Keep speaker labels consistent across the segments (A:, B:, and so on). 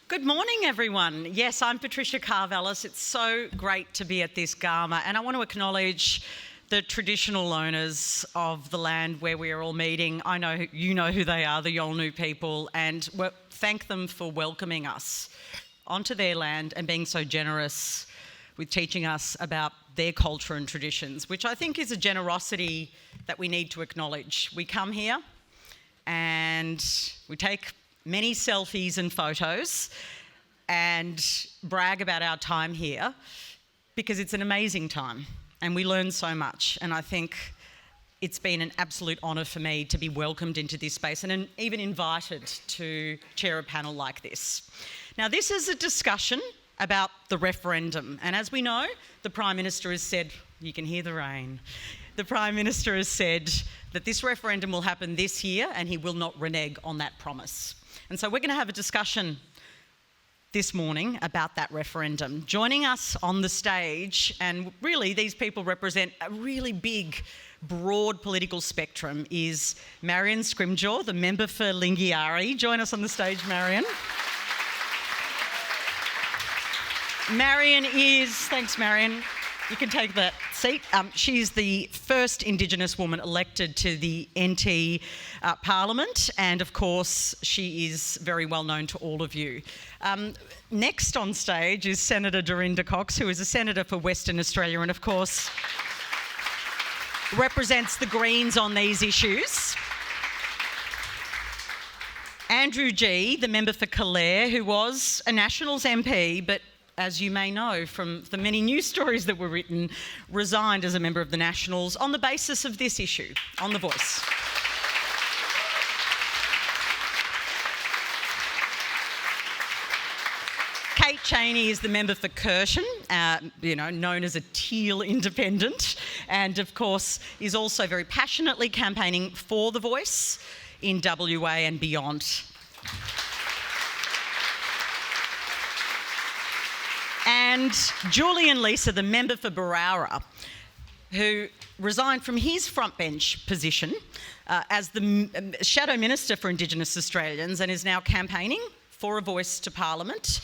A: Good morning, everyone. Yes, I'm Patricia Karvelas. It's so great to be at this Garma, and I want to acknowledge the traditional owners of the land where we are all meeting. I know you know who they are, the Yolngu people, and thank them for welcoming us onto their land and being so generous with teaching us about their culture and traditions, which I think is a generosity that we need to acknowledge. We come here and we take many selfies and photos and brag about our time here because it's an amazing time and we learn so much. And I think it's been an absolute honour for me to be welcomed into this space and even invited to chair a panel like this. Now, this is a discussion about the referendum. And as we know, the Prime Minister has said, you can hear the rain. The Prime Minister has said that this referendum will happen this year and he will not renege on that promise. And so we're going to have a discussion this morning about that referendum. Joining us on the stage, and really these people represent a really big, broad political spectrum, is Marion Scrymgour, the member for Lingiari. Join us on the stage, Marion. Thanks Marion, you can take that seat. She's the first Indigenous woman elected to the NT Parliament, and of course she is very well known to all of you. Next on stage is Senator Dorinda, who is a senator for Western Australia and of course represents the Greens on these issues. Andrew Gee, the member for Clare, who was a Nationals MP, but as you may know from the many news stories that were written, resigned as a member of the Nationals on the basis of this issue, on The Voice. Chaney is the member for Curtin, known as a teal independent, and of course is also very passionately campaigning for The Voice in WA and beyond. And Julian Leeser, the member for Berowa, who resigned from his frontbench position as the Shadow Minister for Indigenous Australians and is now campaigning for a voice to Parliament.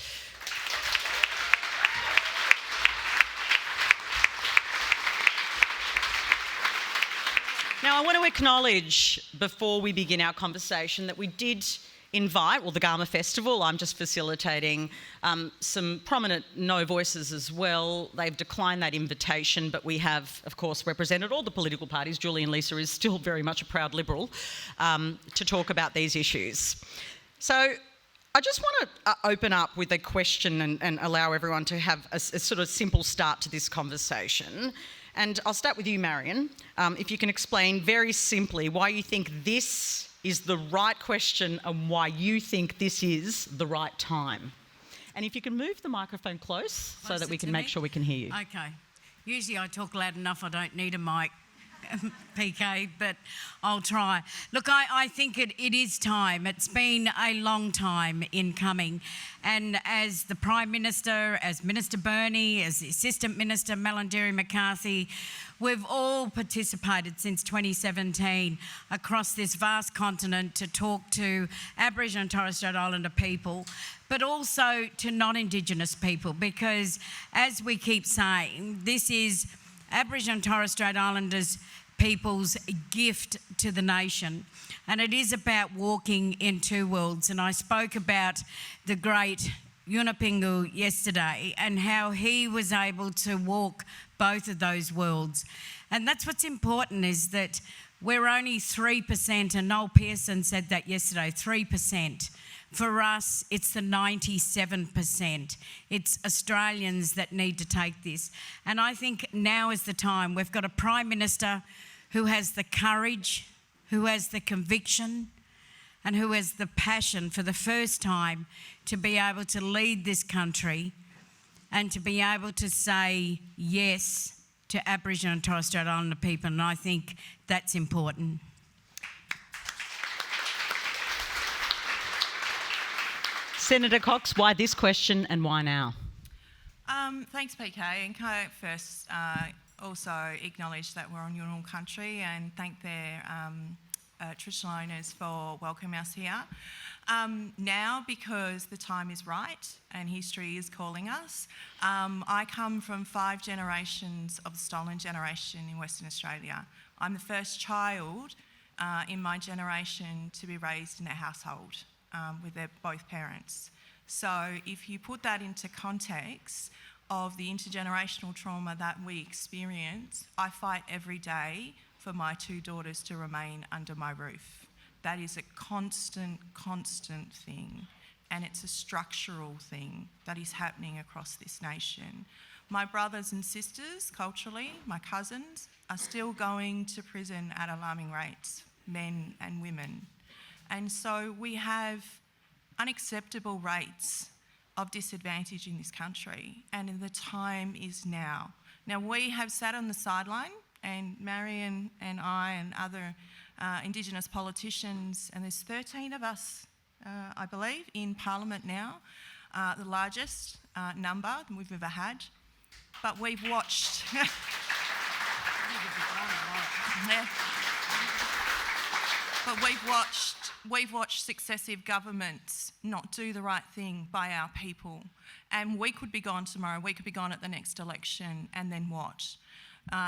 A: Now, I want to acknowledge, before we begin our conversation, that we did invite, the Garma Festival, I'm just facilitating, some prominent no voices as well. They've declined that invitation, but we have, of course, represented all the political parties. Julian Leeser is still very much a proud Liberal, to talk about these issues. So I just want to open up with a question and allow everyone to have a sort of simple start to this conversation. And I'll start with you, Marion. If you can explain very simply why you think this is the right question and why you think this is the right time. And if you can move the microphone close so that we can make sure we can hear you.
B: Okay. Usually I talk loud enough, I don't need a mic, PK, but I'll try. Look, I think it is time. It's been a long time in coming. And as the Prime Minister, as Minister Burney, as the Assistant Minister Melandiri McCarthy, we've all participated since 2017 across this vast continent to talk to Aboriginal and Torres Strait Islander people, but also to non-Indigenous people, because as we keep saying, this is Aboriginal and Torres Strait Islanders people's gift to the nation. And it is about walking in two worlds. And I spoke about the great Yunupingu yesterday and how he was able to walk both of those worlds. And that's what's important, is that we're only 3%, and Noel Pearson said that yesterday, 3%. For us, it's the 97%. It's Australians that need to take this. And I think now is the time. We've got a Prime Minister who has the courage, who has the conviction, and who has the passion for the first time to be able to lead this country and to be able to say yes to Aboriginal and Torres Strait Islander people. And I think that's important.
A: Senator Cox, why this question and why now?
C: Thanks, PK. And can I first also acknowledge that we're on Yolngu country and thank their traditional owners for welcoming us here. Now, because the time is right and history is calling us, I come from 5 generations of the stolen generation in Western Australia. I'm the first child in my generation to be raised in a household with both parents. So if you put that into context of the intergenerational trauma that we experience, I fight every day for my 2 daughters to remain under my roof. That is a constant thing, and it's a structural thing that is happening across this nation. My brothers and sisters, culturally, my cousins, are still going to prison at alarming rates, men and women. And so we have unacceptable rates of disadvantage in this country, and the time is now. Now, we have sat on the sideline, and Marion and I and other Indigenous politicians, and there's 13 of us, I believe, in Parliament now, the largest number we've ever had. But we've watched... Yeah. But we've watched successive governments not do the right thing by our people. And we could be gone tomorrow, we could be gone at the next election, and then what?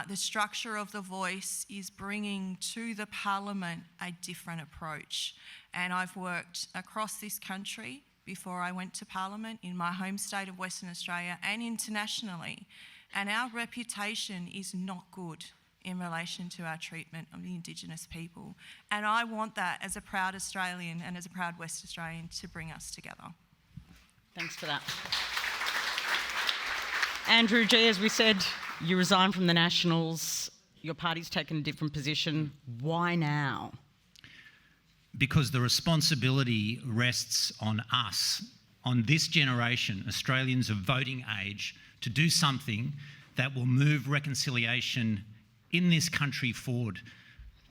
C: The structure of the voice is bringing to the Parliament a different approach. And I've worked across this country before I went to Parliament, in my home state of Western Australia and internationally. And our reputation is not good in relation to our treatment of the Indigenous people. And I want that, as a proud Australian and as a proud West Australian, to bring us together.
A: Thanks for that. Andrew Gee, as we said, you resigned from the Nationals. Your party's taken a different position. Why now?
D: Because the responsibility rests on us, on this generation, Australians of voting age, to do something that will move reconciliation in this country forward,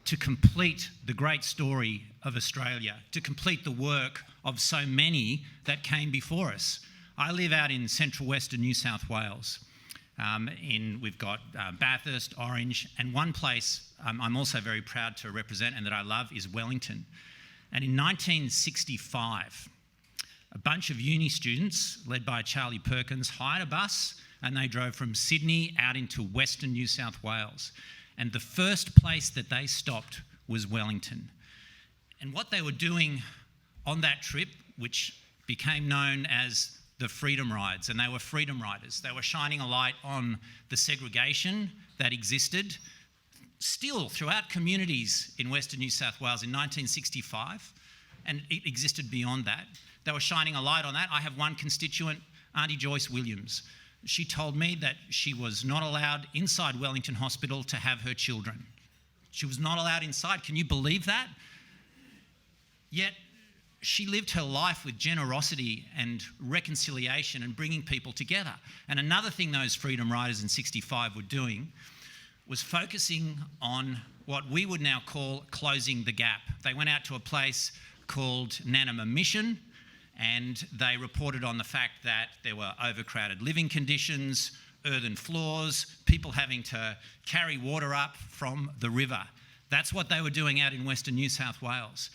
D: to complete the great story of Australia, to complete the work of so many that came before us. I live out in central western New South Wales. We've got Bathurst, Orange, and one place I'm also very proud to represent and that I love is Wellington. And in 1965, a bunch of uni students, led by Charlie Perkins, hired a bus and they drove from Sydney out into western New South Wales. And the first place that they stopped was Wellington. And what they were doing on that trip, which became known as the Freedom Rides, and they were freedom riders. They were shining a light on the segregation that existed still throughout communities in Western New South Wales in 1965, and it existed beyond that. They were shining a light on that. I have one constituent, Auntie Joyce Williams. She told me that she was not allowed inside Wellington Hospital to have her children. She was not allowed inside. Can you believe that? Yet she lived her life with generosity and reconciliation and bringing people together. And another thing those freedom riders in 65 were doing was focusing on what we would now call closing the gap. They went out to a place called Nanama Mission, and they reported on the fact that there were overcrowded living conditions, earthen floors, people having to carry water up from the river. That's what they were doing out in Western New South Wales.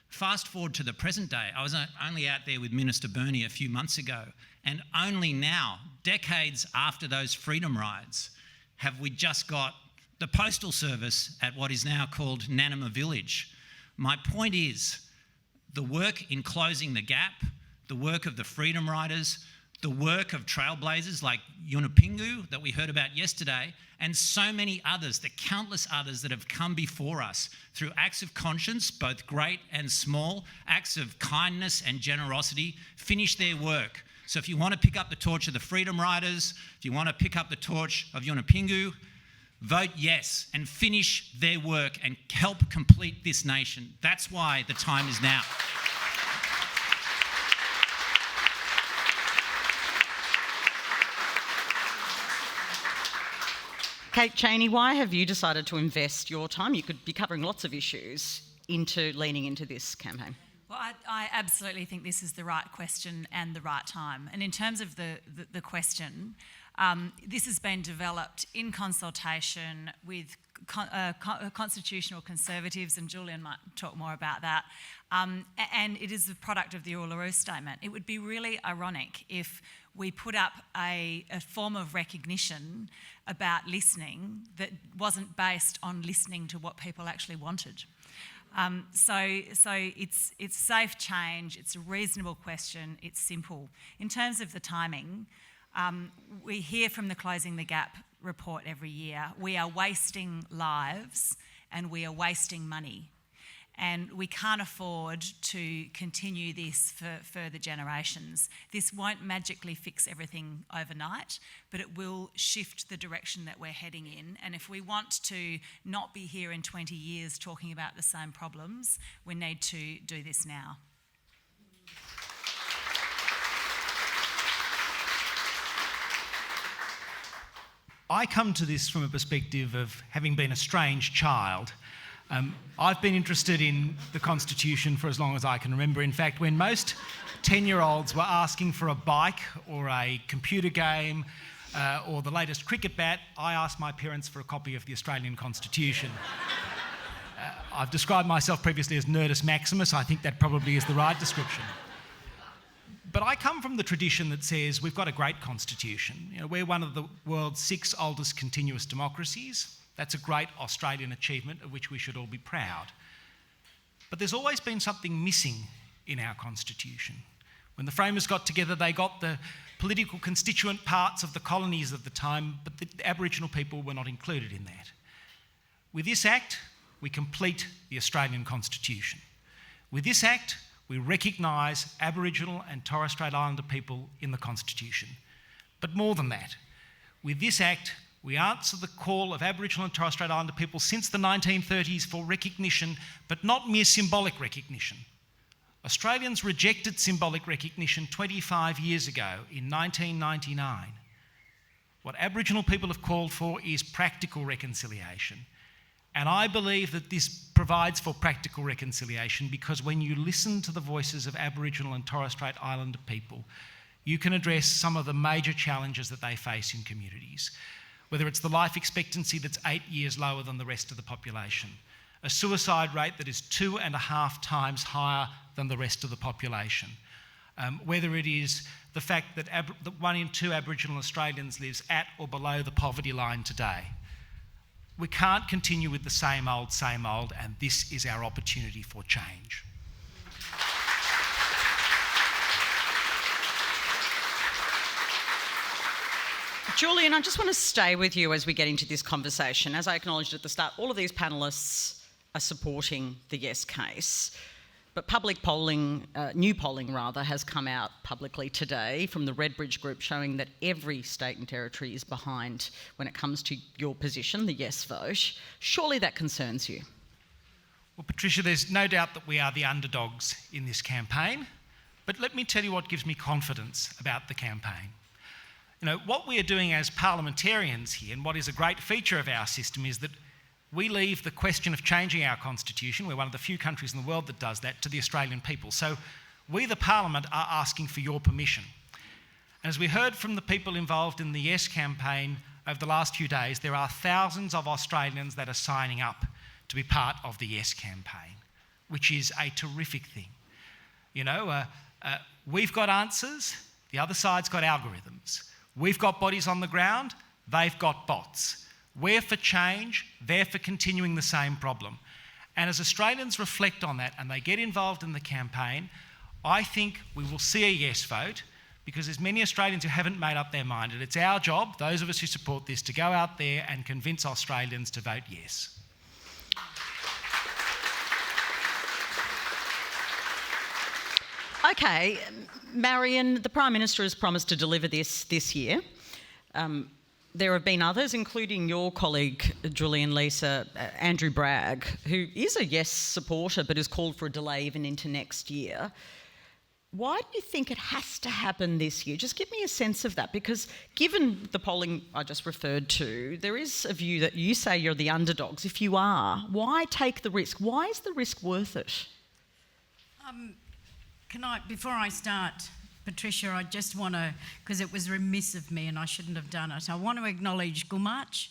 D: Fast forward to the present day, I was only out there with Minister Burney a few months ago, and only now, decades after those freedom rides, have we just got the postal service at what is now called Nanama Village. My point is, the work in closing the gap, the work of the freedom riders, the work of trailblazers like Yunupingu that we heard about yesterday, and so many others, the countless others that have come before us through acts of conscience, both great and small, acts of kindness and generosity, finish their work. So if you want to pick up the torch of the freedom riders, if you want to pick up the torch of Yunupingu, vote yes and finish their work and help complete this nation. That's why the time is now.
A: Kate Chaney, why have you decided to invest your time? You could be covering lots of issues into leaning into this campaign.
E: Well, I absolutely think this is the right question and the right time. And in terms of the question, this has been developed in consultation with constitutional conservatives, and Julian might talk more about that. And it is the product of the Uluru Statement. It would be really ironic if we put up a form of recognition about listening that wasn't based on listening to what people actually wanted. So it's safe change, it's a reasonable question, it's simple. In terms of the timing, we hear from the Closing the Gap report every year, we are wasting lives and we are wasting money. And we can't afford to continue this for further generations. This won't magically fix everything overnight, but it will shift the direction that we're heading in. And if we want to not be here in 20 years talking about the same problems, we need to do this now.
F: I come to this from a perspective of having been a strange child. I've been interested in the Constitution for as long as I can remember. In fact, when most 10-year-olds were asking for a bike or a computer game or the latest cricket bat, I asked my parents for a copy of the Australian Constitution. I've described myself previously as Nerdus Maximus. I think that probably is the right description. But I come from the tradition that says we've got a great constitution. You know, we're one of the world's 6 oldest continuous democracies. That's a great Australian achievement of which we should all be proud. But there's always been something missing in our constitution. When the framers got together, they got the political constituent parts of the colonies of the time, but the Aboriginal people were not included in that. With this Act, we complete the Australian Constitution. With this Act, we recognise Aboriginal and Torres Strait Islander people in the Constitution. But more than that, with this Act, we answer the call of Aboriginal and Torres Strait Islander people since the 1930s for recognition, but not mere symbolic recognition. Australians rejected symbolic recognition 25 years ago in 1999. What Aboriginal people have called for is practical reconciliation. And I believe that this provides for practical reconciliation because when you listen to the voices of Aboriginal and Torres Strait Islander people, you can address some of the major challenges that they face in communities. Whether it's the life expectancy that's 8 years lower than the rest of the population, a suicide rate that is 2.5 times higher than the rest of the population, whether it is the fact that 1 in 2 Aboriginal Australians lives at or below the poverty line today. We can't continue with the same old, and this is our opportunity for change.
A: Julian, I just want to stay with you as we get into this conversation. As I acknowledged at the start, all of these panellists are supporting the yes case. But public polling, new polling rather, has come out publicly today from the Redbridge Group showing that every state and territory is behind when it comes to your position, the yes vote. Surely that concerns you.
F: Well, Patricia, there's no doubt that we are the underdogs in this campaign. But let me tell you what gives me confidence about the campaign. You know, what we are doing as parliamentarians here, and what is a great feature of our system, is that we leave the question of changing our constitution, we're one of the few countries in the world that does that, to the Australian people. So we, the Parliament, are asking for your permission. And as we heard from the people involved in the Yes campaign over the last few days, there are thousands of Australians that are signing up to be part of the Yes campaign, which is a terrific thing. You know, we've got answers, the other side's got algorithms. We've got bodies on the ground, they've got bots. We're for change, they're for continuing the same problem. And as Australians reflect on that and they get involved in the campaign, I think we will see a yes vote because there's many Australians who haven't made up their mind, and it's our job, those of us who support this, to go out there and convince Australians to vote yes.
A: Okay, Marion, the Prime Minister has promised to deliver this year. There have been others, including your colleague, Julian, Leeser, Andrew Bragg, who is a yes supporter but has called for a delay even into next year. Why do you think it has to happen this year? Just give me a sense of that, because given the polling I just referred to, there is a view that you say you're the underdogs. If you are, why take the risk? Why is the risk worth it?
B: Before I start, Patricia, I just want to, because it was remiss of me and I shouldn't have done it, I want to acknowledge Gulmarch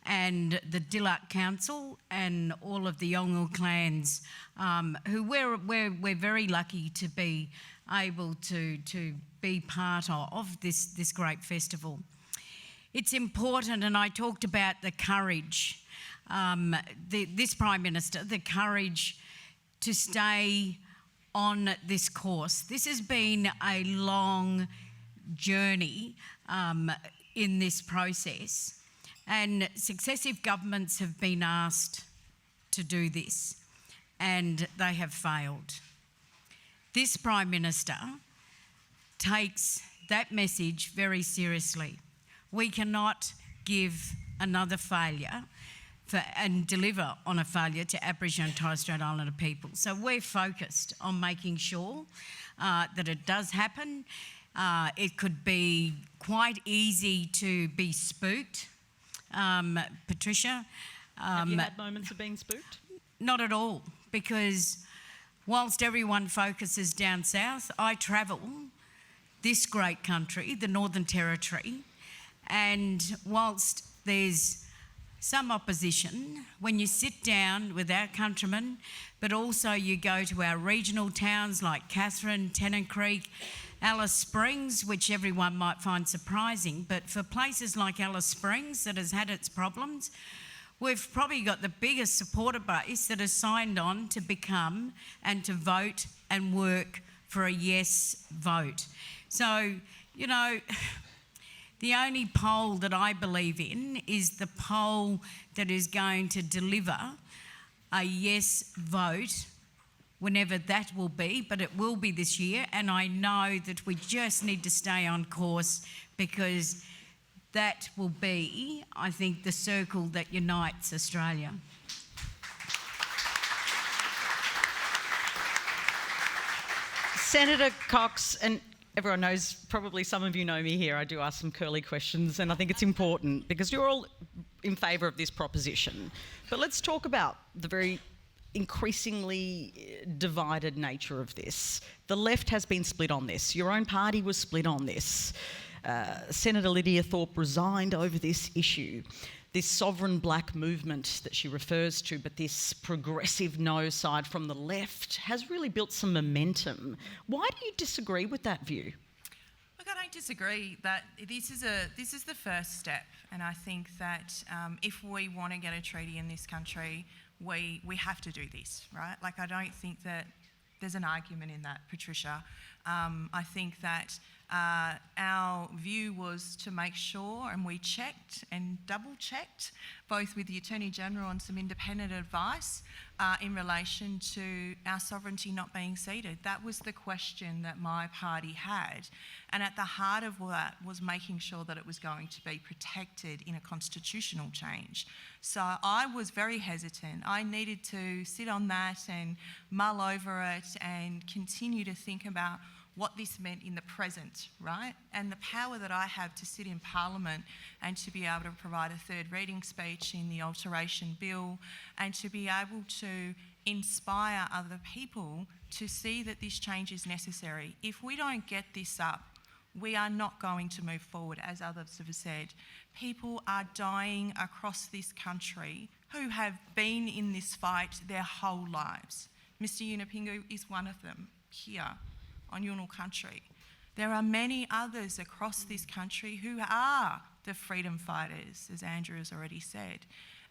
B: and the Dillak Council and all of the Yolngu clans, who we're very lucky to be able to be part of this great festival. It's important, and I talked about the courage, this Prime Minister, the courage to stay on this course. This has been a long journey in this process, and successive governments have been asked to do this, and they have failed. This Prime Minister takes that message very seriously. We cannot give another failure and deliver on a failure to Aboriginal and Torres Strait Islander people. So we're focused on making sure that it does happen. It could be quite easy to be spooked. Patricia.
A: Have you had moments of being spooked?
B: Not at all, because whilst everyone focuses down south, I travel this great country, the Northern Territory, and whilst there's some opposition, when you sit down with our countrymen, but also you go to our regional towns like Katherine, Tennant Creek, Alice Springs, which everyone might find surprising, but for places like Alice Springs that has had its problems, we've probably got the biggest supporter base that has signed on to become and to vote and work for a yes vote. So, you know, the only poll that I believe in is the poll that is going to deliver a yes vote, whenever that will be, but it will be this year, and I know that we just need to stay on course, because that will be, I think, the circle that unites Australia.
A: Senator Cox, and everyone knows, probably some of you know me here, I do ask some curly questions, and I think it's important because you're all in favour of this proposition. But let's talk about the very increasingly divided nature of this. The left has been split on this. Your own party was split on this. Senator Lydia Thorpe resigned over this issue. This sovereign black movement that she refers to, but this progressive no side from the left has really built some momentum. Why do you disagree with that view?
C: Look, I don't disagree that this is the first step, and I think that if we want to get a treaty in this country, we have to do this, right? Like, I don't think that there's an argument in that, Patricia. I think that our view was to make sure, and we checked and double-checked, both with the Attorney-General and some independent advice in relation to our sovereignty not being ceded. That was the question that my party had. And at the heart of that was making sure that it was going to be protected in a constitutional change. So I was very hesitant. I needed to sit on that and mull over it and continue to think about what this meant in the present, right? And the power that I have to sit in Parliament and to be able to provide a third reading speech in the alteration bill, and to be able to inspire other people to see that this change is necessary. If we don't get this up, we are not going to move forward, as others have said. People are dying across this country who have been in this fight their whole lives. Mr Yunupingu is one of them here on Yolngu country. There are many others across this country who are the freedom fighters, as Andrew has already said.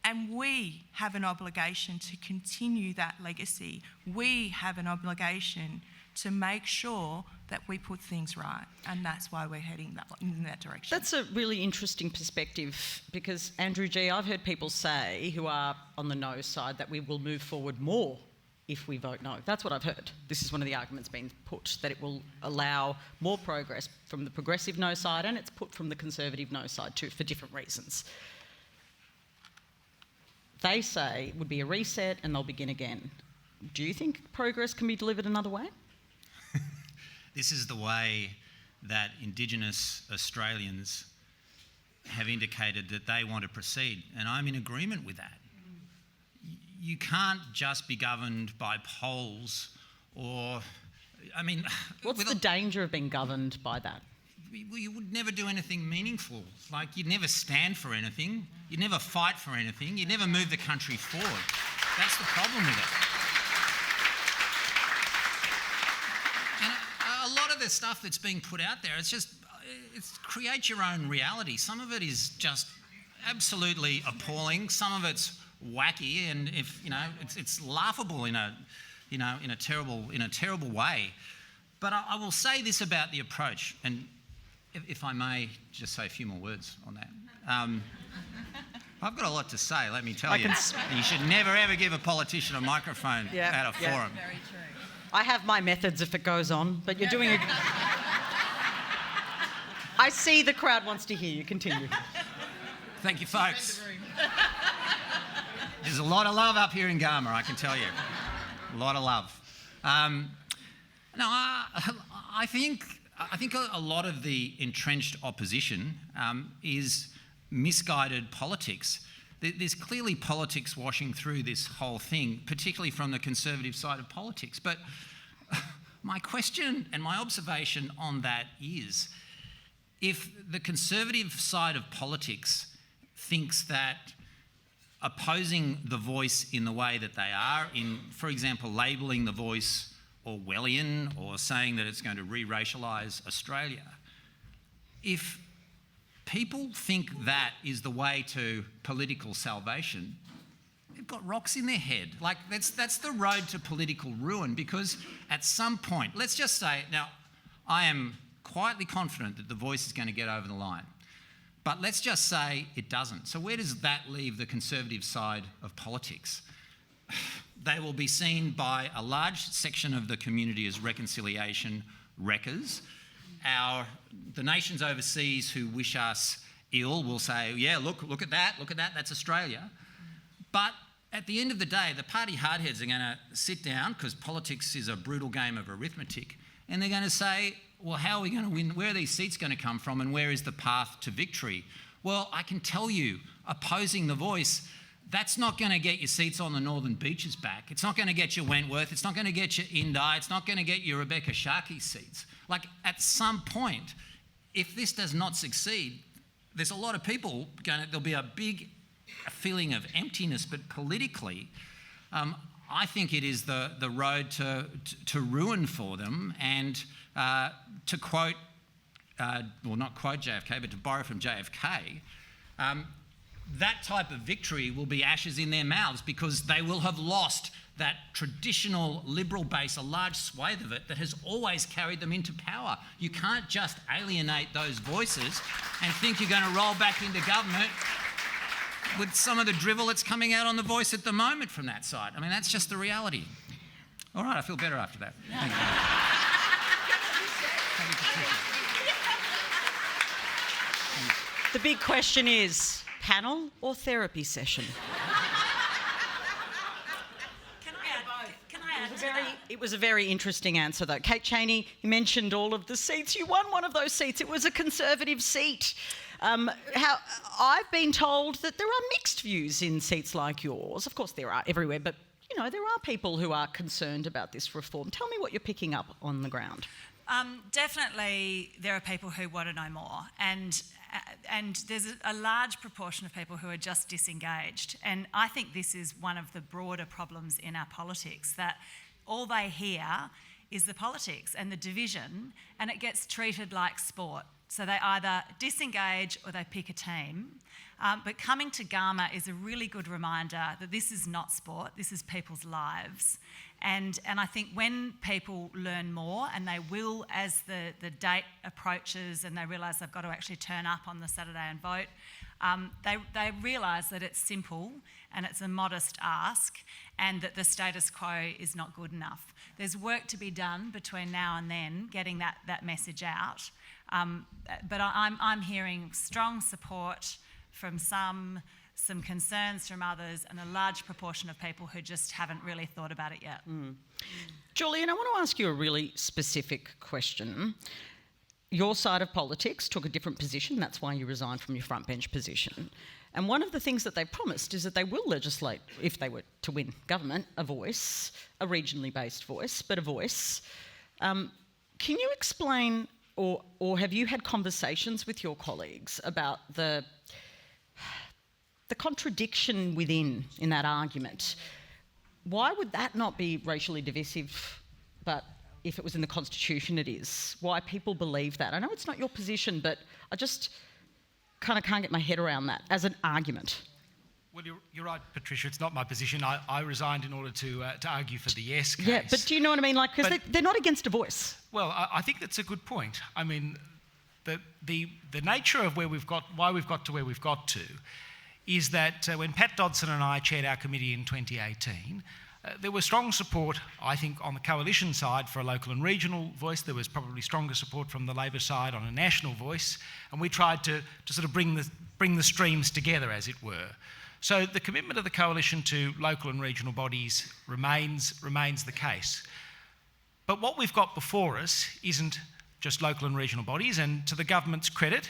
C: And we have an obligation to continue that legacy. We have an obligation to make sure that we put things right, and that's why we're heading in that direction.
A: That's a really interesting perspective, because Andrew Gee, I've heard people say, who are on the no side, that we will move forward more if we vote no. That's what I've heard. This is one of the arguments being put, that it will allow more progress from the progressive no side, and it's put from the conservative no side too, for different reasons. They say it would be a reset and they'll begin again. Do you think progress can be delivered another way?
D: This is the way that Indigenous Australians have indicated that they want to proceed, and I'm in agreement with that. You can't just be governed by polls or, I mean...
A: What's the danger of being governed by that?
D: you would never do anything meaningful. Like, you'd never stand for anything, you'd never fight for anything, you'd never move the country forward. That's the problem with it. And a lot of the stuff that's being put out there, it's create your own reality. Some of it is just absolutely appalling. Some of it's wacky, and it's laughable in a terrible way. But I will say this about the approach, and if I may just say a few more words on that. I've got a lot to say, let me tell you. You should never ever give a politician a microphone at a forum.
A: Very true. I have my methods if it goes on, but you're doing a... I see the crowd wants to hear you. Continue.
D: Thank you, folks. There's a lot of love up here in Garma, I can tell you. A lot of love. I think a lot of the entrenched opposition is misguided politics. There's clearly politics washing through this whole thing, particularly from the Conservative side of politics. But my question and my observation on that is, if the Conservative side of politics thinks that opposing the Voice in the way that they are, in, for example, labelling the Voice Orwellian or saying that it's going to re-racialise Australia, if people think that is the way to political salvation, they've got rocks in their head. Like, that's the road to political ruin, because at some point, let's just say, now, I am quietly confident that the Voice is going to get over the line, but let's just say it doesn't. So where does that leave the Conservative side of politics? They will be seen by a large section of the community as reconciliation wreckers. The nations overseas who wish us ill will say, yeah, look at that, that's Australia. But at the end of the day, the party hardheads are going to sit down, because politics is a brutal game of arithmetic, and they're going to say, well, how are we going to win? Where are these seats going to come from, and where is the path to victory? Well, I can tell you, opposing the Voice, that's not going to get your seats on the Northern Beaches back. It's not going to get you Wentworth. It's not going to get you Indi. It's not going to get you Rebecca Sharkey's seats. Like, at some point, if this does not succeed, there's a lot of people there'll be a big feeling of emptiness, but politically, I think it is the road to ruin for them. And to quote, well, not quote JFK, but to borrow from JFK, that type of victory will be ashes in their mouths, because they will have lost that traditional Liberal base, a large swathe of it, that has always carried them into power. You can't just alienate those voices and think you're going to roll back into government with some of the drivel that's coming out on the Voice at the moment from that side. I mean, that's just the reality. All right, I feel better after that. Thank you. Thank you, Patricia.
A: The big question is, panel or therapy session?
E: Can I add to that?
A: It was a very interesting answer, though. Kate Chaney, you mentioned all of the seats. You won one of those seats. It was a Conservative seat. I've been told that there are mixed views in seats like yours. Of course, there are everywhere, but there are people who are concerned about this reform. Tell me what you're picking up on the ground.
E: Definitely, there are people who want to know more, and there's a large proportion of people who are just disengaged. And I think this is one of the broader problems in our politics, that all they hear is the politics and the division, and it gets treated like sport. So they either disengage or they pick a team. But coming to Garma is a really good reminder that this is not sport, this is people's lives. And I think when people learn more, and they will as the date approaches and they realise they've got to actually turn up on the Saturday and vote, they realise that it's simple and it's a modest ask, and that the status quo is not good enough. There's work to be done between now and then, getting that message out. But I'm hearing strong support from some concerns from others, and a large proportion of people who just haven't really thought about it yet.
A: Julian, I want to ask you a really specific question. Your side of politics took a different position. That's why you resigned from your front bench position. And one of the things that they promised is that they will legislate, if they were to win government, a voice, a regionally based voice, but a voice. Can you explain or have you had conversations with your colleagues about the contradiction within in that argument? Why would that not be racially divisive, but if it was in the Constitution it is? Why people believe that? I know it's not your position, but I just kind of can't get my head around that as an argument.
F: Well, you're right, Patricia. It's not my position. I resigned in order to argue for the yes case.
A: Yeah, but do you know what I mean? Like, because they're not against divorce.
F: Well, I think that's a good point. I mean, the nature of why we've got to where we've got to, is that when Pat Dodson and I chaired our committee in 2018, there was strong support, I think, on the coalition side for a local and regional voice. There was probably stronger support from the Labor side on a national voice, and we tried to sort of bring the streams together, as it were. So the commitment of the coalition to local and regional bodies remains the case. But what we've got before us isn't just local and regional bodies, and to the government's credit,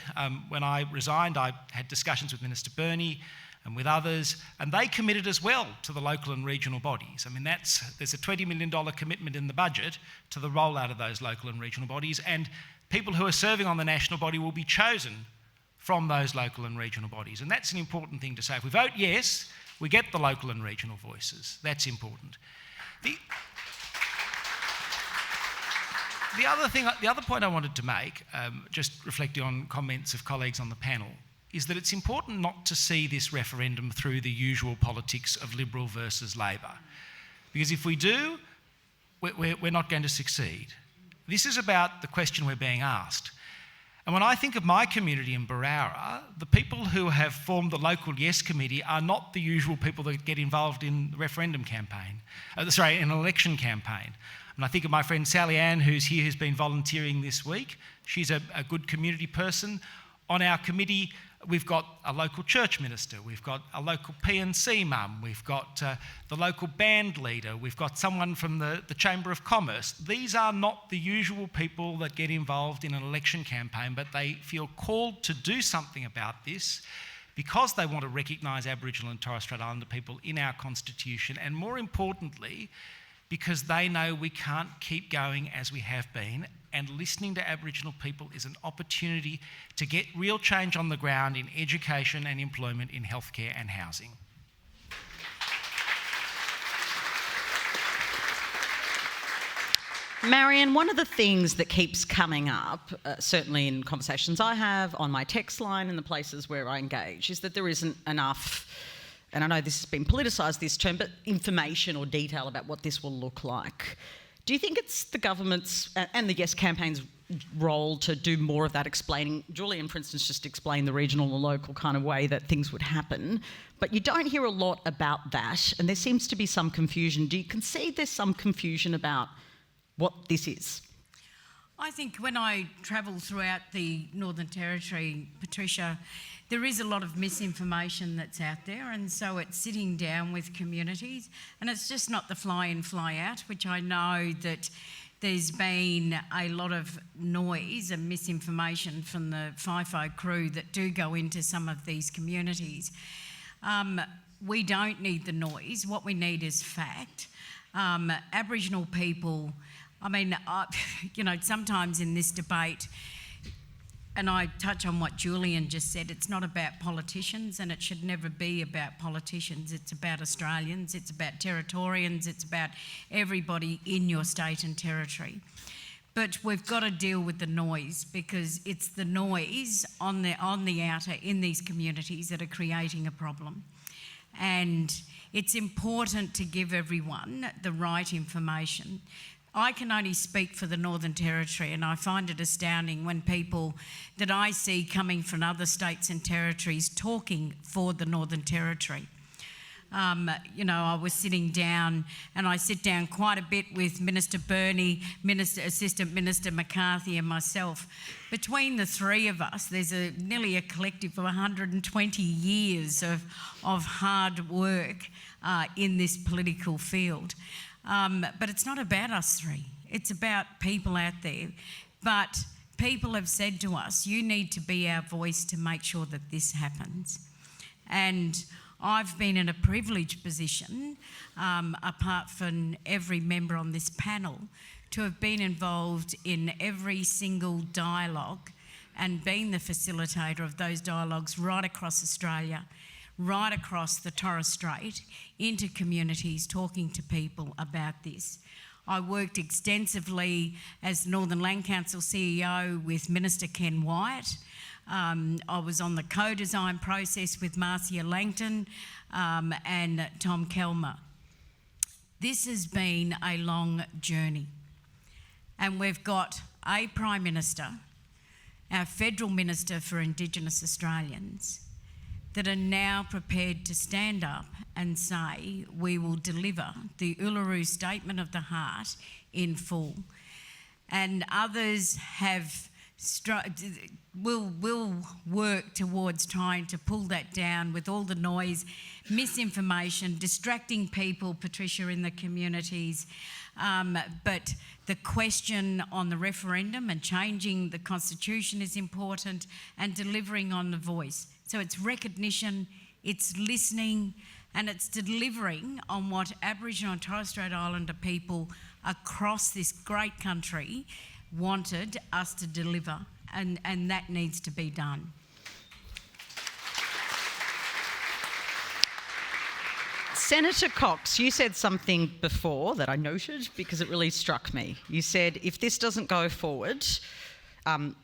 F: when I resigned, I had discussions with Minister Burney and with others, and they committed as well to the local and regional bodies. I mean, there's a $20 million commitment in the budget to the rollout of those local and regional bodies, and people who are serving on the national body will be chosen from those local and regional bodies. And that's an important thing to say. If we vote yes, we get the local and regional voices. That's important. The other point I wanted to make, just reflecting on comments of colleagues on the panel, is that it's important not to see this referendum through the usual politics of Liberal versus Labor. Because if we do, we're not going to succeed. This is about the question we're being asked. And when I think of my community in Berowa, the people who have formed the local Yes Committee are not the usual people that get involved in the referendum campaign, an election campaign. And I think of my friend Sally Ann, who's here, who's been volunteering this week. She's a good community person. On our committee, we've got a local church minister, we've got a local P&C mum, we've got the local band leader, we've got someone from the Chamber of Commerce. These are not the usual people that get involved in an election campaign, but they feel called to do something about this because they want to recognise Aboriginal and Torres Strait Islander people in our Constitution, and more importantly, because they know we can't keep going as we have been, and listening to Aboriginal people is an opportunity to get real change on the ground in education and employment, in healthcare and housing.
A: Marion, one of the things that keeps coming up, certainly in conversations I have, on my text line and the places where I engage, is that there isn't enough, and I know this has been politicised, this term, but information or detail about what this will look like. Do you think it's the government's and the Yes campaign's role to do more of that explaining? Julian, for instance, just explained the regional or local kind of way that things would happen, but you don't hear a lot about that, and there seems to be some confusion. Do you concede there's some confusion about what this is?
B: I think when I travel throughout the Northern Territory, Patricia, there is a lot of misinformation that's out there, and so it's sitting down with communities, and it's just not the fly in, fly out, which I know that there's been a lot of noise and misinformation from the FIFO crew that do go into some of these communities. We don't need the noise. What we need is fact. Aboriginal people, I mean, sometimes in this debate, and I touch on what Julian just said, it's not about politicians, and it should never be about politicians. It's about Australians, it's about Territorians, it's about everybody in your state and territory. But we've got to deal with the noise, because it's the noise on the outer in these communities that are creating a problem. And it's important to give everyone the right information. I can only speak for the Northern Territory, and I find it astounding when people that I see coming from other states and territories talking for the Northern Territory. I was sitting down, and I sit down quite a bit with Minister Burney, Assistant Minister McCarthy and myself. Between the three of us, there's nearly a collective of 120 years of hard work in this political field. But it's not about us three. It's about people out there. But people have said to us, you need to be our voice to make sure that this happens. And I've been in a privileged position, apart from every member on this panel, to have been involved in every single dialogue and been the facilitator of those dialogues right across Australia, right across the Torres Strait, into communities, talking to people about this. I worked extensively as Northern Land Council CEO with Minister Ken Wyatt. I was on the co-design process with Marcia Langton and Tom Kelmer. This has been a long journey, and we've got a Prime Minister, our Federal Minister for Indigenous Australians, that are now prepared to stand up and say we will deliver the Uluru Statement of the Heart in full. And others have will work towards trying to pull that down with all the noise, misinformation, distracting people, Patricia, in the communities. But the question on the referendum and changing the Constitution is important, and delivering on the voice. So it's recognition, it's listening, and it's delivering on what Aboriginal and Torres Strait Islander people across this great country wanted us to deliver, and that needs to be done.
A: Senator Cox, you said something before that I noted because it really struck me. You said, if this doesn't go forward,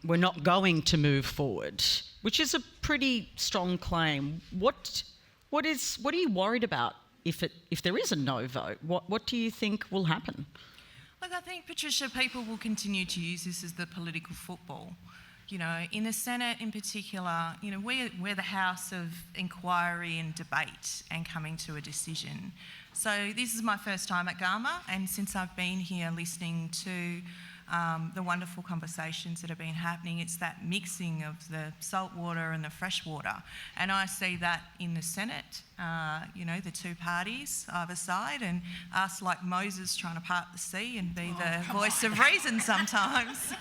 A: we're not going to move forward, which is a pretty strong claim. What are you worried about if there is a no vote? What do you think will happen?
C: Look, I think, Patricia, people will continue to use this as the political football. You know, in the Senate in particular, you know, we're the house of inquiry and debate and coming to a decision. So this is my first time at Garma, and since I've been here listening to the wonderful conversations that have been happening, it's that mixing of the salt water and the fresh water. And I see that in the Senate, you know, the two parties either side, and us like Moses trying to part the sea and be the voice of reason sometimes.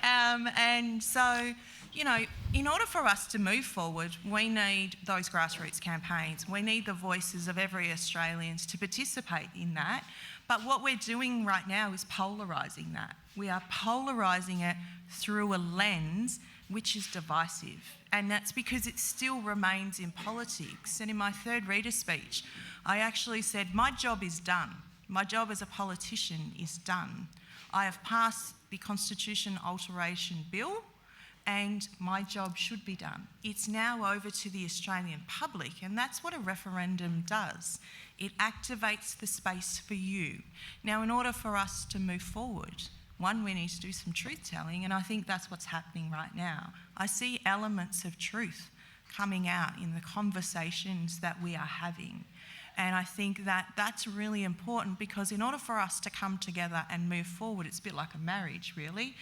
C: And so, you know, in order for us to move forward, we need those grassroots campaigns. We need the voices of every Australian to participate in that. But what we're doing right now is polarising that. We are polarising it through a lens which is divisive. And that's because it still remains in politics. And in my third reader speech, I actually said, my job is done. My job as a politician is done. I have passed the Constitution Alteration Bill, and my job should be done. It's now over to the Australian public, and that's what a referendum does. It activates the space for you. Now, in order for us to move forward, one, we need to do some truth-telling, and I think that's what's happening right now. I see elements of truth coming out in the conversations that we are having. And I think that that's really important, because in order for us to come together and move forward, it's a bit like a marriage, really.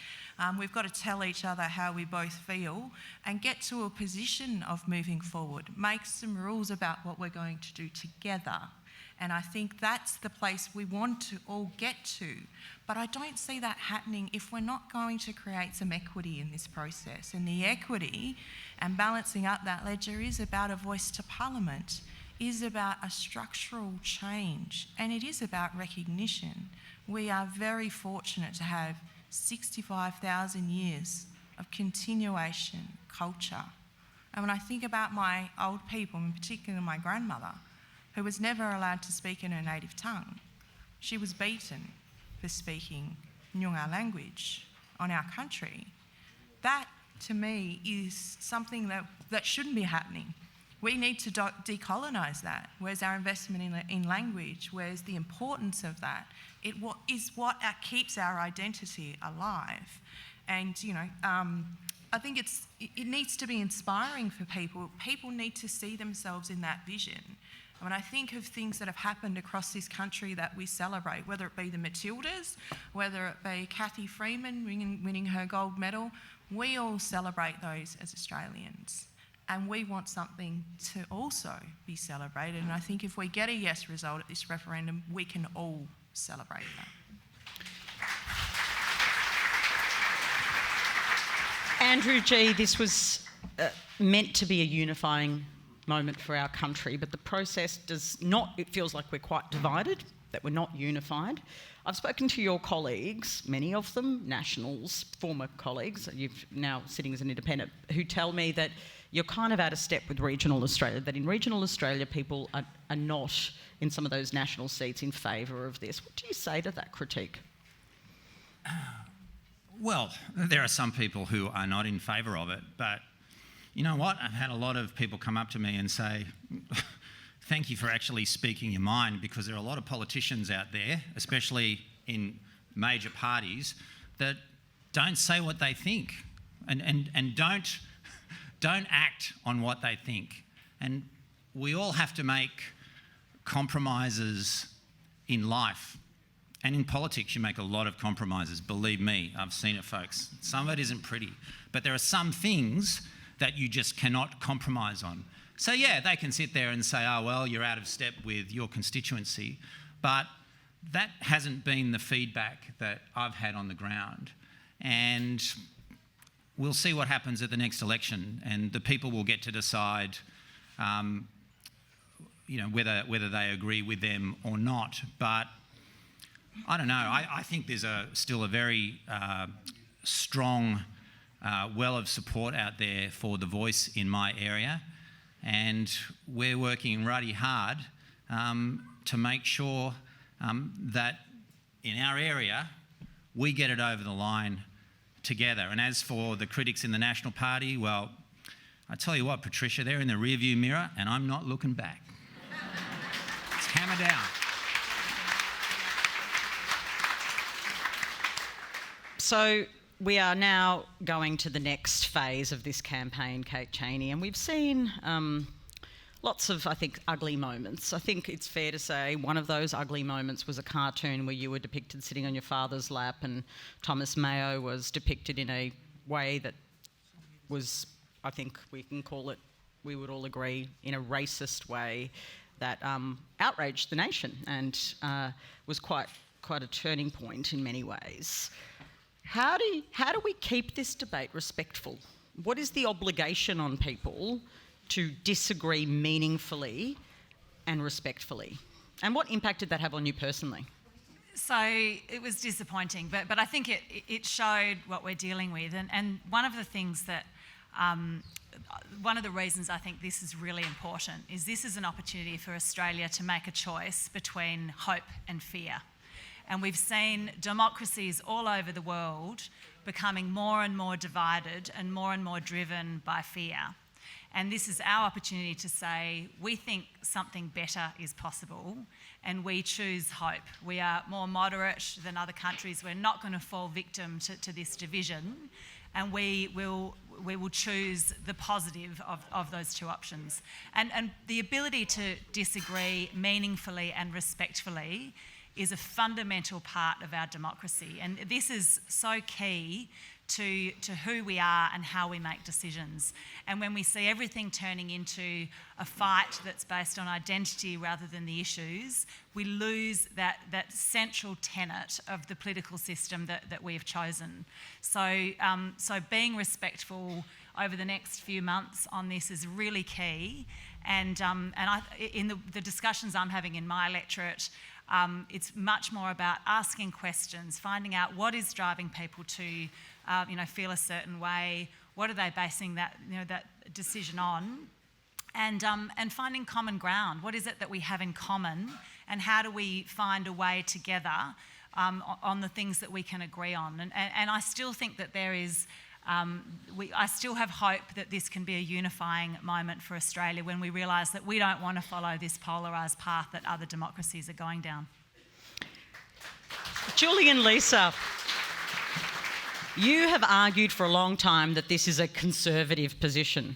C: We've got to tell each other how we both feel and get to a position of moving forward, make some rules about what we're going to do together. And I think that's the place we want to all get to. But I don't see that happening if we're not going to create some equity in this process. And the equity and balancing up that ledger is about a voice to Parliament, is about a structural change, and it is about recognition. We are very fortunate to have 65,000 years of continuation culture. And when I think about my old people, in particular my grandmother, who was never allowed to speak in her native tongue, she was beaten for speaking Noongar language on our country. That, to me, is something that shouldn't be happening. We need to decolonise that. Where's our investment in language? Where's the importance of that? It is what keeps our identity alive. And, you know, I think it needs to be inspiring for people. People need to see themselves in that vision. When I think of things that have happened across this country that we celebrate, whether it be the Matildas, whether it be Cathy Freeman winning her gold medal, we all celebrate those as Australians. And we want something to also be celebrated. And I think if we get a yes result at this referendum, we can all celebrate that.
A: Andrew Gee, this was meant to be a unifying moment for our country, but the process does not, it feels like we're quite divided that we're not unified. I've spoken to your colleagues, many of them nationals, former colleagues, you've now sitting as an independent, who tell me that you're kind of out of step with regional Australia, that in regional Australia people are not, in some of those national seats, in favour of this. What do you say to that critique?
D: Well, there are some people who are not in favour of it, but you know what? I've had a lot of people come up to me and say, thank you for actually speaking your mind, because there are a lot of politicians out there, especially in major parties, that don't say what they think and don't act on what they think. And we all have to make compromises in life. And in politics, you make a lot of compromises. Believe me, I've seen it, folks. Some of it isn't pretty. But there are some things that you just cannot compromise on. So yeah, they can sit there and say, oh, well, you're out of step with your constituency. But that hasn't been the feedback that I've had on the ground. And we'll see what happens at the next election, and the people will get to decide whether they agree with them or not. But I don't know. I think there's still a very strong well of support out there for the voice in my area, and we're working really hard to make sure that in our area we get it over the line together. And as for the critics in the National Party, well, I tell you what, Patricia, they're in the rearview mirror and I'm not looking back. Let's hammer down.
A: So we are now going to the next phase of this campaign, Kate Chaney, and we've seen lots of, I think, ugly moments. I think it's fair to say one of those ugly moments was a cartoon where you were depicted sitting on your father's lap, and Thomas Mayo was depicted in a way that was, I think we can call it, we would all agree, in a racist way that outraged the nation and was quite a turning point in many ways. How do we keep this debate respectful? What is the obligation on people to disagree meaningfully and respectfully? And what impact did that have on you personally?
E: So it was disappointing, but I think it showed what we're dealing with. And one of the things that, one of the reasons I think this is really important is this is an opportunity for Australia to make a choice between hope and fear. And we've seen democracies all over the world becoming more and more divided and more driven by fear. And this is our opportunity to say, we think something better is possible and we choose hope. We are more moderate than other countries. We're not going to fall victim to this division, and we will choose the positive of those two options. And the ability to disagree meaningfully and respectfully is a fundamental part of our democracy. And this is so key to who we are and how we make decisions. And when we see everything turning into a fight that's based on identity rather than the issues, we lose that central tenet of the political system that we have chosen. So being respectful over the next few months on this is really key. And in the discussions I'm having in my electorate, it's much more about asking questions, finding out what is driving people to, feel a certain way. What are they basing that decision on? And finding common ground. What is it that we have in common, and how do we find a way together on the things that we can agree on? And I still think that there is. I still have hope that this can be a unifying moment for Australia when we realise that we don't want to follow this polarised path that other democracies are going down.
A: Julian, Leeser, you have argued for a long time that this is a conservative position.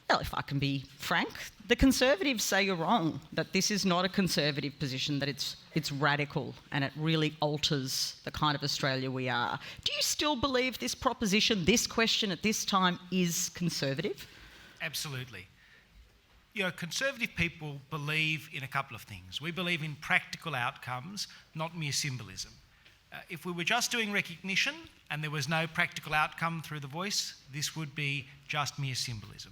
A: Well, if I can be frank, the Conservatives say you're wrong, that this is not a conservative position, that it's radical and it really alters the kind of Australia we are. Do you still believe this proposition, this question at this time is conservative?
F: Absolutely. Conservative people believe in a couple of things. We believe in practical outcomes, not mere symbolism. If we were just doing recognition and there was no practical outcome through the voice, this would be just mere symbolism.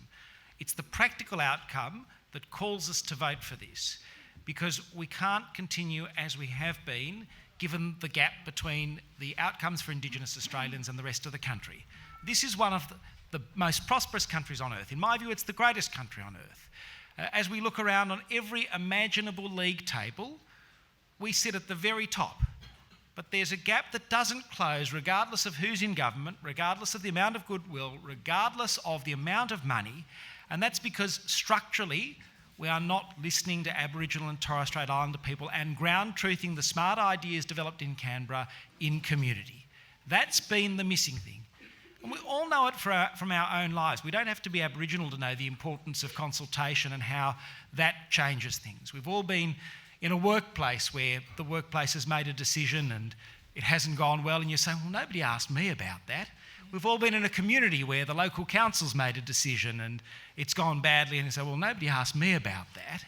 F: It's the practical outcome that calls us to vote for this. because we can't continue as we have been, given the gap between the outcomes for Indigenous Australians and the rest of the country. This is one of the most prosperous countries on earth. In my view, it's the greatest country on earth. As we look around on every imaginable league table, we sit at the very top. But there's a gap that doesn't close regardless of who's in government, regardless of the amount of goodwill, regardless of the amount of money, and that's because structurally we are not listening to Aboriginal and Torres Strait Islander people and ground-truthing the smart ideas developed in Canberra in community. That's been the missing thing. And we all know it from our own lives. We don't have to be Aboriginal to know the importance of consultation and how that changes things. We've all been in a workplace where the workplace has made a decision and it hasn't gone well, and you're saying, well, nobody asked me about that. We've all been in a community where the local council's made a decision and it's gone badly, and you say, well, nobody asked me about that.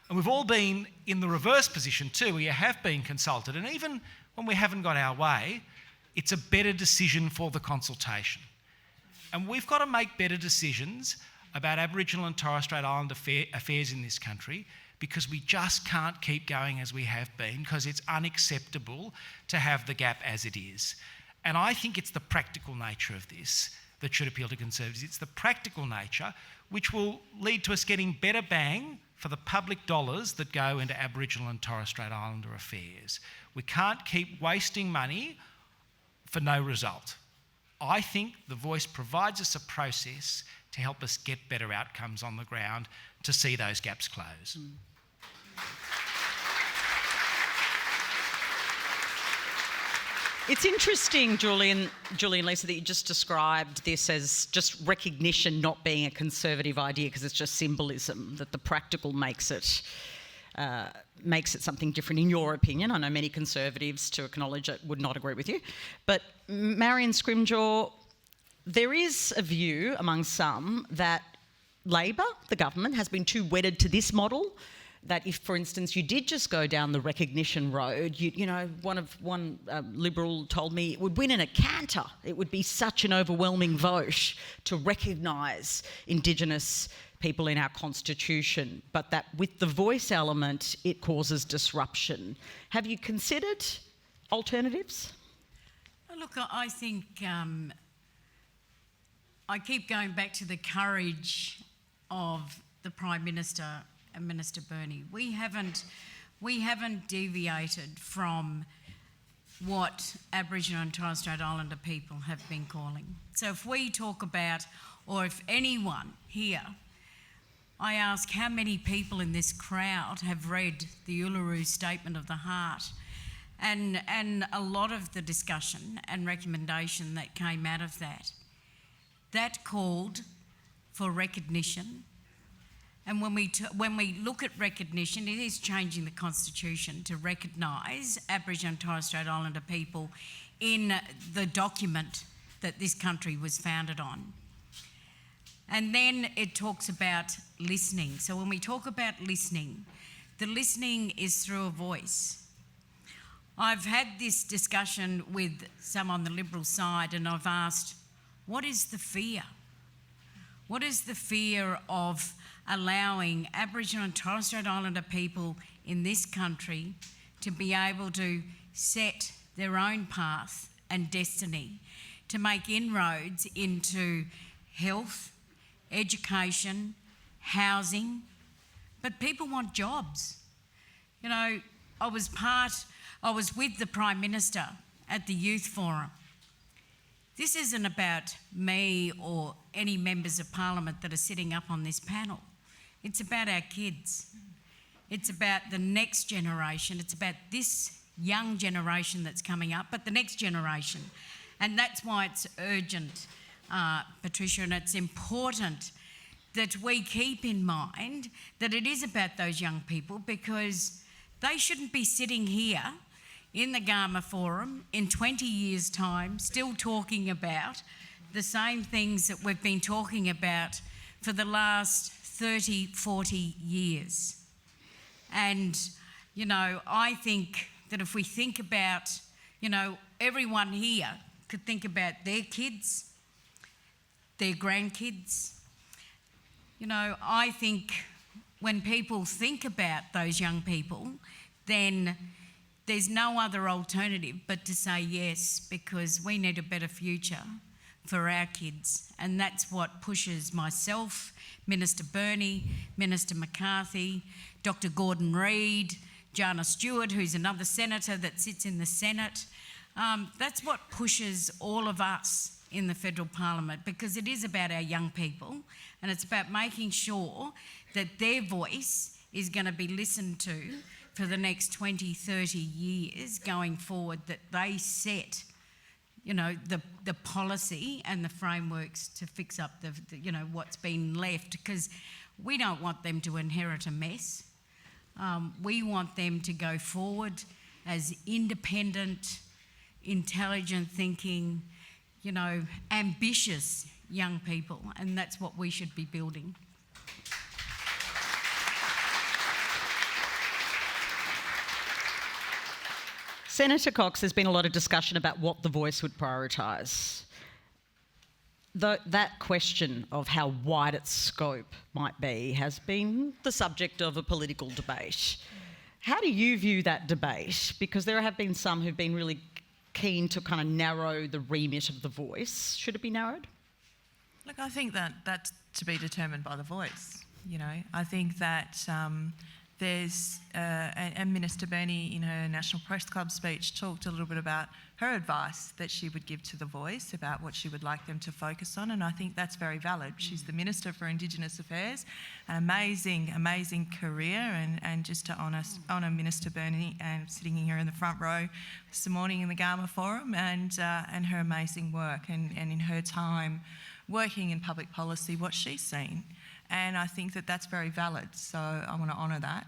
F: And we've all been in the reverse position too, where you have been consulted, and even when we haven't got our way, it's a better decision for the consultation. And we've got to make better decisions about Aboriginal and Torres Strait Islander affairs in this country, because we just can't keep going as we have been, because it's unacceptable to have the gap as it is. And I think it's the practical nature of this that should appeal to Conservatives. It's the practical nature which will lead to us getting better bang for the public dollars that go into Aboriginal and Torres Strait Islander affairs. We can't keep wasting money for no result. I think the Voice provides us a process to help us get better outcomes on the ground to see those gaps close.
A: It's interesting, Julian, Leeser, that you just described this as just recognition not being a conservative idea because it's just symbolism, that the practical makes it something different in your opinion. I know many Conservatives, to acknowledge it, would not agree with you. But Marion, Scrymgour, there is a view among some that Labor, the government, has been too wedded to this model, that if, for instance, you did just go down the recognition road, one Liberal told me it would win in a canter. It would be such an overwhelming vote to recognise Indigenous people in our constitution, but that with the voice element, it causes disruption. Have you considered alternatives?
B: Look, I think I keep going back to the courage of the Prime Minister and Minister Burney. We haven't deviated from what Aboriginal and Torres Strait Islander people have been calling. So if we talk about, or if anyone here, I ask how many people in this crowd have read the Uluru Statement of the Heart, and a lot of the discussion and recommendation that came out of that called for recognition. And when we look at recognition, it is changing the Constitution to recognise Aboriginal and Torres Strait Islander people in the document that this country was founded on. And then it talks about listening. So when we talk about listening, the listening is through a voice. I've had this discussion with some on the Liberal side, and I've asked, what is the fear? What is the fear of allowing Aboriginal and Torres Strait Islander people in this country to be able to set their own path and destiny, to make inroads into health, education, housing? But people want jobs. You know, I was with the Prime Minister at the Youth Forum. This isn't about me or any members of Parliament that are sitting up on this panel. It's about our kids. It's about the next generation. It's about this young generation that's coming up, but the next generation. And that's why it's urgent, Patricia, and it's important that we keep in mind that it is about those young people, because they shouldn't be sitting here in the Garma Forum in 20 years' time still talking about the same things that we've been talking about for the last 30, 40 years. And, you know, I think that if we think about, you know, everyone here could think about their kids, their grandkids. You know, I think when people think about those young people, then there's no other alternative but to say yes, because we need a better future for our kids. And that's what pushes myself, Minister Burney, Minister McCarthy, Dr. Gordon Reid, Jana Stewart, who's another senator that sits in the Senate. That's what pushes all of us in the federal parliament, because it is about our young people, and it's about making sure that their voice is going to be listened to for the next 20, 30 years going forward, that they set, you know, the policy and the frameworks to fix up the what's been left, because we don't want them to inherit a mess. We want them to go forward as independent, intelligent thinking, you know, ambitious young people, and that's what we should be building.
A: Senator Cox, there's been a lot of discussion about what the Voice would prioritise. That question of how wide its scope might be has been the subject of a political debate. How do you view that debate? Because there have been some who've been really keen to kind of narrow the remit of the Voice. Should it be narrowed?
C: Look, I think that that's to be determined by the Voice. You know, I think that there's, and Minister Burney in her National Press Club speech talked a little bit about her advice that she would give to the Voice about what she would like them to focus on, and I think that's very valid. She's the Minister for Indigenous Affairs, an amazing career, and just to honour Minister Burney and sitting here in the front row this morning in the Garma Forum, and her amazing work, and in her time working in public policy, what she's seen. And I think that that's very valid, so I want to honour that.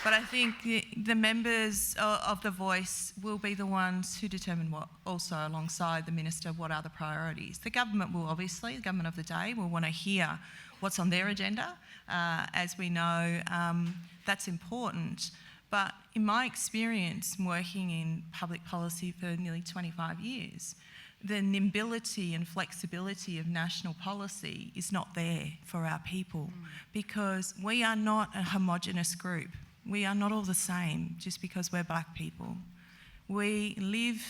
C: But I think the members of the Voice will be the ones who determine what, also alongside the Minister, what are the priorities. The government will obviously, the government of the day, will want to hear what's on their agenda. As we know, that's important. But in my experience working in public policy for nearly 25 years, the nimbility and flexibility of national policy is not there for our people, because we are not a homogenous group. We are not all the same just because we're black people. We live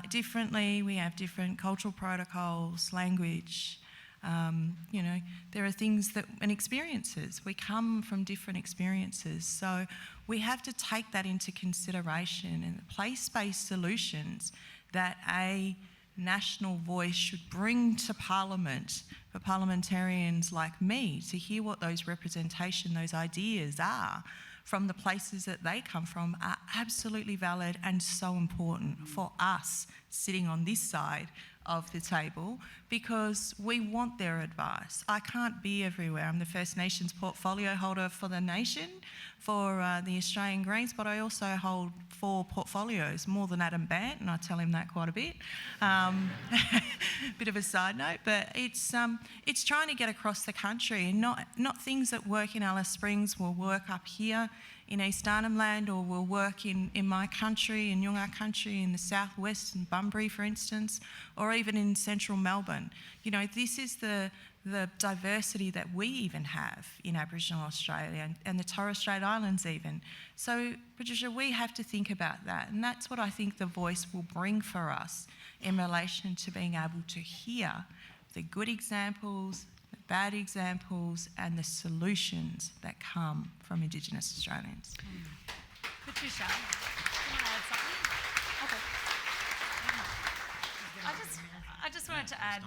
C: differently, we have different cultural protocols, language. You know, there are things and experiences. We come from different experiences. So we have to take that into consideration, and place-based solutions that a national voice should bring to Parliament for parliamentarians like me to hear what those those ideas are from the places that they come from are absolutely valid and so important for us sitting on this side of the table, because we want their advice. I can't be everywhere. I'm the First Nations portfolio holder for the nation, for the Australian Greens, but I also hold 4 portfolios, more than Adam Bant, and I tell him that quite a bit. Bit of a side note, but it's trying to get across the country, and not things that work in Alice Springs will work up here in East Arnhem Land, or will work in my country, in Yunga country, in the southwest, in Bunbury, for instance, or even in central Melbourne. You know, this is the diversity that we even have in Aboriginal Australia, and the Torres Strait Islands even. So, Patricia, we have to think about that, and that's what I think the Voice will bring for us in relation to being able to hear the good examples, the bad examples, and the solutions that come from Indigenous Australians.
E: Patricia, can I add something? Okay. I just wanted to add,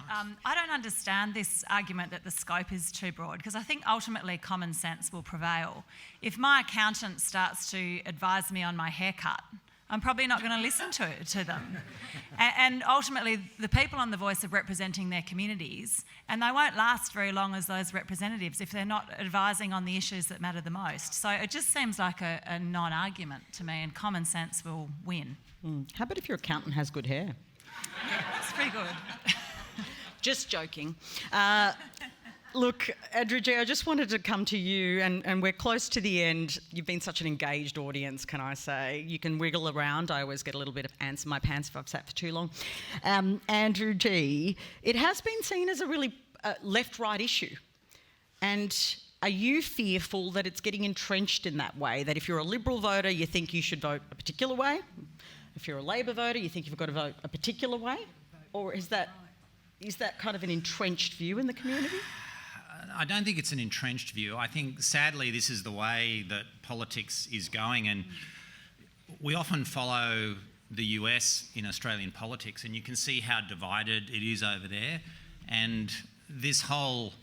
E: I don't understand this argument that the scope is too broad, because I think ultimately common sense will prevail. If my accountant starts to advise me on my haircut, I'm probably not going to listen to them. And ultimately, the people on The Voice are representing their communities, and they won't last very long as those representatives if they're not advising on the issues that matter the most. So it just seems like a non-argument to me, and common sense will win.
A: How about if your accountant has good hair?
E: Yeah, that's pretty good.
A: Just joking. Look, Andrew Gee, I just wanted to come to you, and we're close to the end. You've been such an engaged audience, can I say? You can wiggle around. I always get a little bit of ants in my pants if I've sat for too long. Andrew Gee, it has been seen as a really left-right issue. And are you fearful that it's getting entrenched in that way, that if you're a Liberal voter, you think you should vote a particular way? If you're a Labor voter, you think you've got to vote a particular way? Or is that kind of an entrenched view in the community?
D: I don't think it's an entrenched view. I think, sadly, this is the way that politics is going, and we often follow the US in Australian politics, and you can see how divided it is over there. And this whole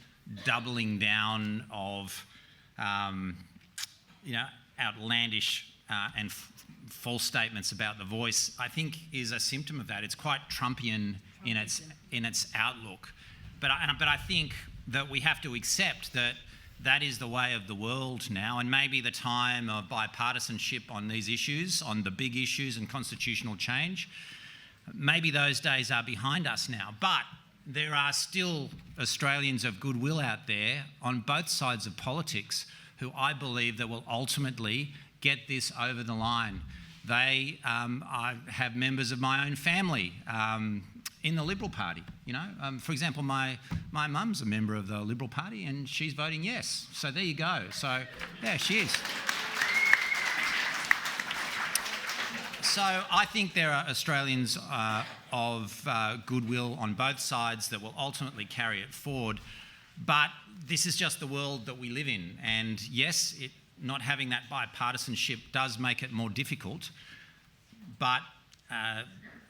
D: doubling down of, outlandish and false statements about the voice, I think, is a symptom of that. It's quite Trumpian in its outlook, but I think that we have to accept that that is the way of the world now, and maybe the time of bipartisanship on these issues, on the big issues and constitutional change, maybe those days are behind us now. But there are still Australians of goodwill out there on both sides of politics who I believe that will ultimately get this over the line. I have members of my own family in the Liberal Party. For example, my mum's a member of the Liberal Party and she's voting yes. So there you go. So yeah, she is. So I think there are Australians of goodwill on both sides that will ultimately carry it forward. But this is just the world that we live in. And yes, not having that bipartisanship does make it more difficult. But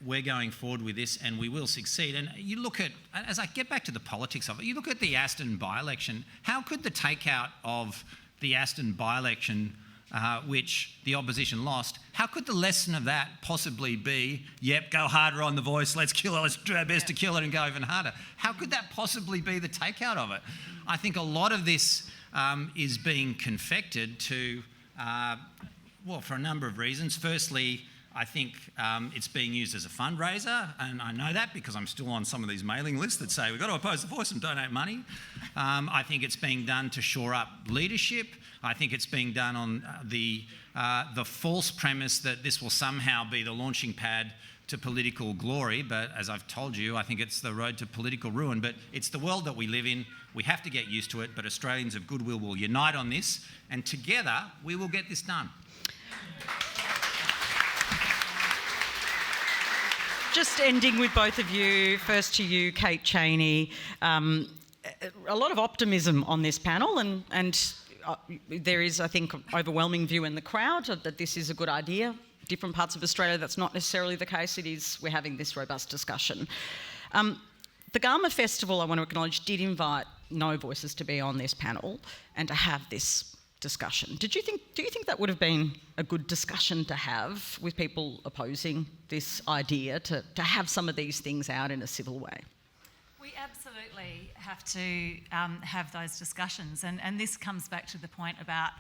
D: we're going forward with this and we will succeed. And you look at, as I get back to the politics of it, you look at the Aston by-election. How could the takeout of the Aston by-election, which the opposition lost, how could the lesson of that possibly be, yep, go harder on the voice, let's kill it, let's do our best to kill it and go even harder? How could that possibly be the takeout of it? I think a lot of this is being confected to, for a number of reasons. Firstly, I think it's being used as a fundraiser, and I know that because I'm still on some of these mailing lists that say we've got to oppose the voice and donate money. I think it's being done to shore up leadership. I think it's being done on the false premise that this will somehow be the launching pad to political glory, but as I've told you, I think it's the road to political ruin. But it's the world that we live in. We have to get used to it, but Australians of goodwill will unite on this, and together we will get this done.
A: Just ending with both of you, first to you, Kate Chaney. A lot of optimism on this panel, and there is, I think, overwhelming view in the crowd that this is a good idea. Different parts of Australia, that's not necessarily the case. We're having this robust discussion. The Garma Festival, I want to acknowledge, did invite no voices to be on this panel and to have this discussion. Do you think that would have been a good discussion to have with people opposing this idea, to have some of these things out in a civil way?
E: We absolutely have to have those discussions, and this comes back to the point about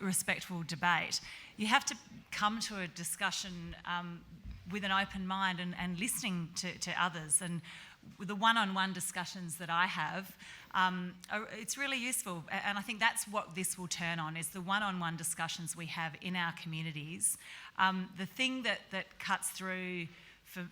E: respectful debate. You have to come to a discussion with an open mind and listening to others, and the one-on-one discussions that I have, it's really useful, and I think that's what this will turn on, is the one-on-one discussions we have in our communities. The thing that cuts through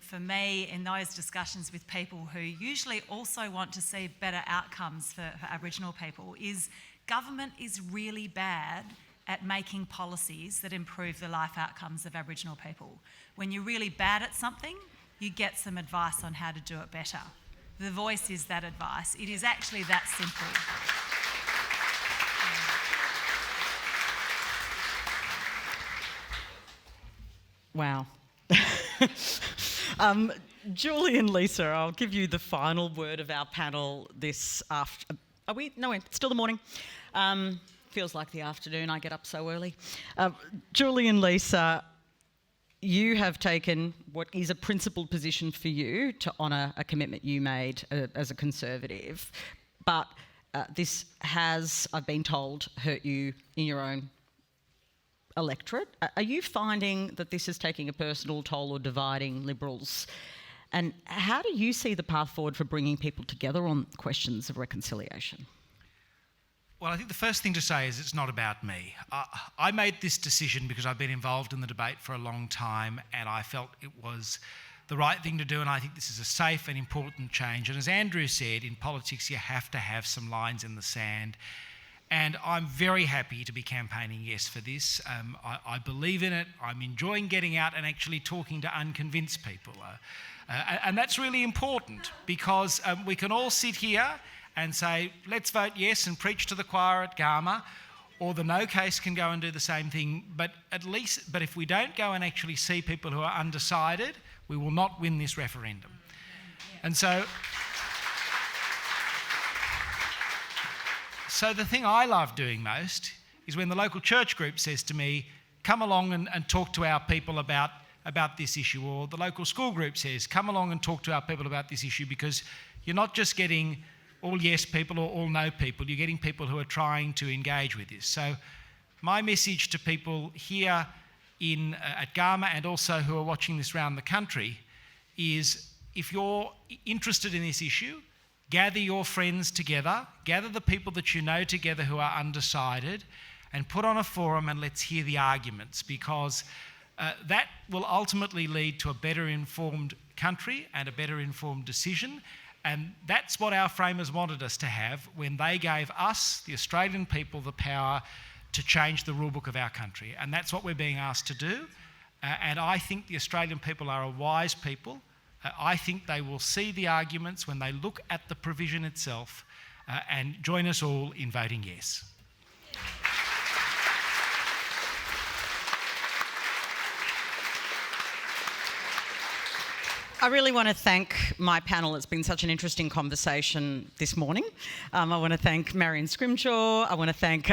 E: for me in those discussions with people who usually also want to see better outcomes for Aboriginal people is government is really bad at making policies that improve the life outcomes of Aboriginal people. When you're really bad at something, you get some advice on how to do it better. The voice is that advice. It is actually that simple.
A: Wow. Julian, Leeser, I'll give you the final word of our panel this after. Are we? No, it's still the morning. Feels like the afternoon. I get up so early. Julian, Leeser, you have taken what is a principled position for you to honour a commitment you made as a Conservative, but this has, I've been told, hurt you in your own electorate. Are you finding that this is taking a personal toll or dividing Liberals And how do you see the path forward for bringing people together on questions of reconciliation?
F: Well, I think the first thing to say is it's not about me. I made this decision because I've been involved in the debate for a long time and I felt it was the right thing to do, and I think this is a safe and important change. And as Andrew said, in politics you have to have some lines in the sand. And I'm very happy to be campaigning yes for this. I believe in it. I'm enjoying getting out and actually talking to unconvinced people. And that's really important because we can all sit here and say, let's vote yes and preach to the choir at Garma, or the no case can go and do the same thing. But if we don't go and actually see people who are undecided, we will not win this referendum. And so the thing I love doing most is when the local church group says to me, come along and talk to our people about this issue, or the local school group says, come along and talk to our people about this issue, because you're not just getting all yes people or all no people, you're getting people who are trying to engage with this. So my message to people here at Garma and also who are watching this around the country is, if you're interested in this issue, gather your friends together, gather the people that you know together who are undecided, and put on a forum and let's hear the arguments, because that will ultimately lead to a better informed country and a better informed decision. And that's what our framers wanted us to have when they gave us, the Australian people, the power to change the rulebook of our country. And that's what we're being asked to do. And I think the Australian people are a wise people. I think they will see the arguments when they look at the provision itself and join us all in voting yes.
A: I really want to thank my panel. It's been such an interesting conversation this morning. I want to thank Marion Scrymgour. I want to thank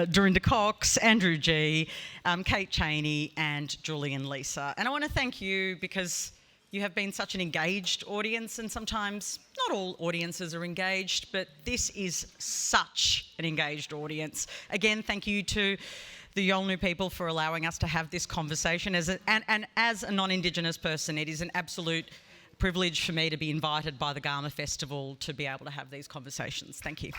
A: Dorinda Cox, Andrew Gee, Kate Chaney and Julian Leeser. And I want to thank you because you have been such an engaged audience, and sometimes not all audiences are engaged, but this is such an engaged audience. Again, thank you to the Yolngu people for allowing us to have this conversation. And as a non-Indigenous person, it is an absolute privilege for me to be invited by the Garma Festival to be able to have these conversations. Thank you.